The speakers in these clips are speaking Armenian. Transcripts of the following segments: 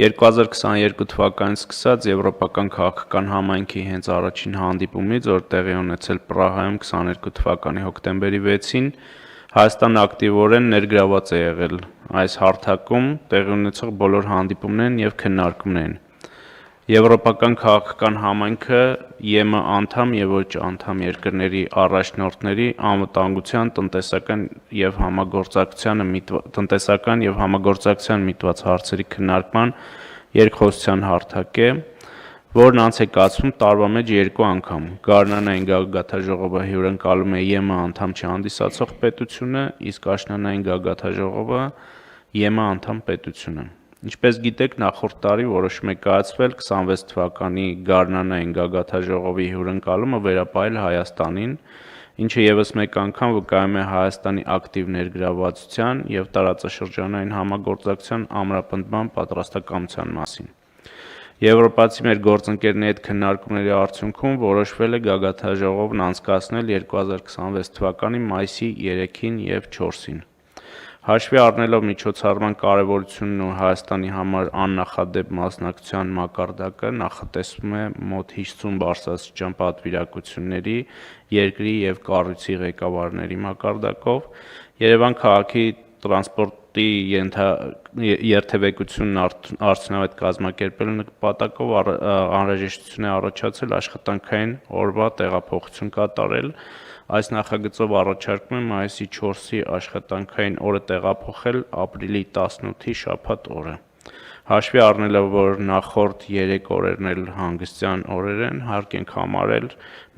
2022 թվականից սկսած Եվրոպական քաղաքական համայնքի հենց առաջին հանդիպումից, որ տեղի ունեցել Պրահայում 22 թվականի հոկտեմբերի 6-ին, Հայաստանը ակտիվորեն ներգրաված է եղել այս հարթակում տեղի ունեցող բոլոր հանդիպումներին եւ քննարկումներին։ Եվրոպական քաղաքական համայնքը ԵՄ անդամ եւ ոչ անդամ երկրների առաջնորդների անվտանգության, տնտեսական եւ համագործակցության միտված հարցերի քննարկման երկխոսության հարթակ է, որն անց է կացվում տարվա մեջ 2 անգամ։ Գարնանային գագաթնաժողովը հյուրընկալում է ԵՄ անդամ չհանդիսացող պետությունը, իսկ աշնանային գագաթնաժողովը ԵՄ անդամ պետությունը։ Ինչպես գիտեք, նախորդ տարի որոշում է կայացվել 26 թվականի գարնանային գագաթնաժողովի հյուրընկալումը վերապահել Հայաստանին, ինչը եւս մեկ անգամ վկայում է Հայաստանի ակտիվ ներգրավվածության եւ տարածաշրջանային համագործակցության ամրապնդման պատրաստակամության մասին։ Եվրոպացի մեր գործընկերների հետ քննարկումների արդյունքում որոշվել է գագաթնաժողովն անցկացնել 2026 թվականի մայիսի 3-ին եւ 4-ին։ Հաշվի առնելով միջոցառման կարևորությունն ու Հայաստանի համար աննախադեպ մասնակցության մակարդակը, նախատեսվում է մոտ 50 բարձրաստիճան պատվիրակությունների, երկրի եւ կառույցի ղեկավարների մակարդակով Երևան քաղաքի տրանսպորտի երթևեկությունն արդյունավետ կազմակերպելու նպատակով անհրաժեշտություն է առաջացել աշխատանքային օրվա տեղափոխություն կատարել։ Այս նախագծով առաջարկում է մայիսի 4-ի աշխատանքային օրը տեղափոխել ապրիլի 18-ի շաբաթ օրը։ Հաշվի առնելով, որ նախորդ 3 օրերն էլ հանգստյան օրեր են, հարկ ենք համարել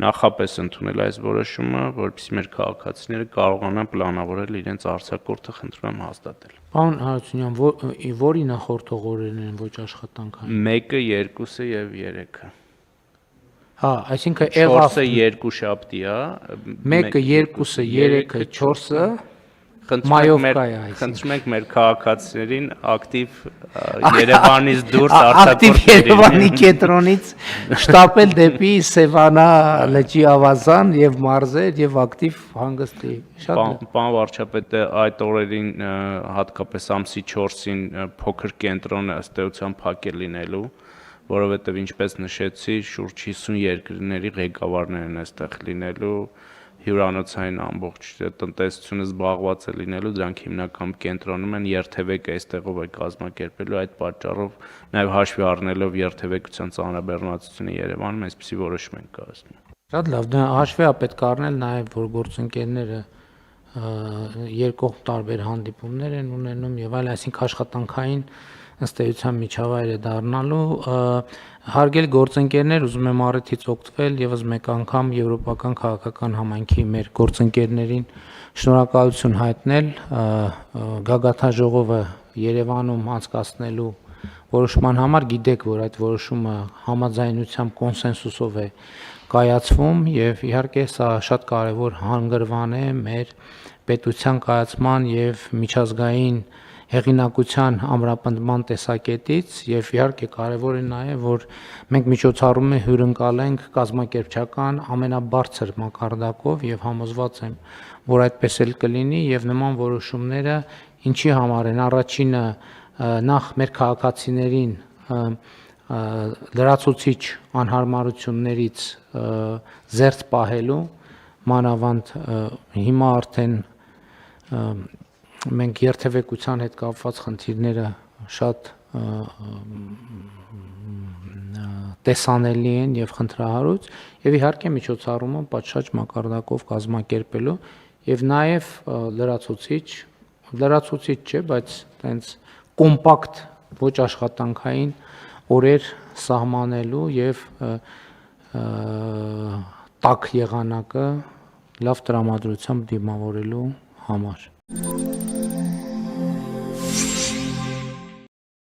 նախապես ընդունել այս որոշումը, որպեսզի մեր քաղաքացիները կարողանան պլանավորել իրենց արձակուրդը, խնդրում եմ հաստատել։ Պարոն Հարությունյան, որի նախորդող օրերն են ոչ աշխատանքային։ 1-ը, 2-ը եւ 3-ը։ Հա, այսինքն 4-ը 2 շաբթի է, 1-ը, 2-ը, 3-ը, 4-ը Խնդրում ենք մեր քաղաքացիներին ակտիվ Երևանից դուրս ակտիվ Երևանի կենտրոնից շտապել դեպի Սևանա լճի ավազան եւ մարզեր եւ ակտիվ հանգստի։ Պարոն վարչապետ, այդ օրերին հատկապես ամսի 4-ին փոքր կենտրոնը ըստ էության փակ է լինելու, որովհետեւ ինչպես նշեցի, շուրջ 50 երկրների ղեկավարներ են այստեղ լինելու, հյուրանոցային ամբողջ տնտեսությունը զբաղված է լինելու, դրանք հիմնական կենտրոնում են, երթևեկը այստեղով է կազմակերպելու, այդ պատճառով նաև հաշվի առնելով երթևեկության ծանրաբեռնվածությունը Երևանում, այսպիսի որոշում են կայացնում։ Շատ լավ, դա հաշվի է պետք առնել նաև, որ գործընկերները երկկողմ տարբեր հանդիպումներ են ունենում եւ այլ, այսինքն աշխատանքային ըստ էության միջավայր է դառնալու։ Հարգելի գործընկերներ, ուզում եմ առիթից օգտվել եւս մեկ անգամ Եվրոպական քաղաքական համայնքի մեր գործընկերներին շնորհակալություն հայտնել գագաթնաժողովը Երևանում անցկացնելու որոշման համար։ Գիտեք, որ այդ որոշումը համաձայնությամբ կոնսենսուսով է կայացվում եւ իհարկե սա շատ կարեւոր հանգրվան է մեր պետության կայացման եւ միջազգային հեղինակության ամրապնդման տեսակետից եւ իհարկե կարեւոր է նաեւ, որ մենք միջոցառումը հյուրընկալենք կազմակերպչական ամենաբարձր մակարդակով եւ համոզված եմ, որ այդպես էլ կլինի եւ նման որոշումները ինչի համար են։ Առաջինը նախ մեր քաղաքացիներին լրացուցիչ անհարմարություններից զերծ պահելու, մանավանդ հիմա արդեն մենք երթևեկության հետ կապված խնդիրները շատ տեսանելի են եւ խնդրահարույց եւ իհարկե միջոցառումը պատշաճ մակարդակով կազմակերպելու եւ նաեւ լրացուցիչ չէ, բայց տենց կոմպակտ ոչ աշխատանքային օրեր սահմանելու եւ տաք եղանակը լավ տրամադրությամբ դիմավորելու համար։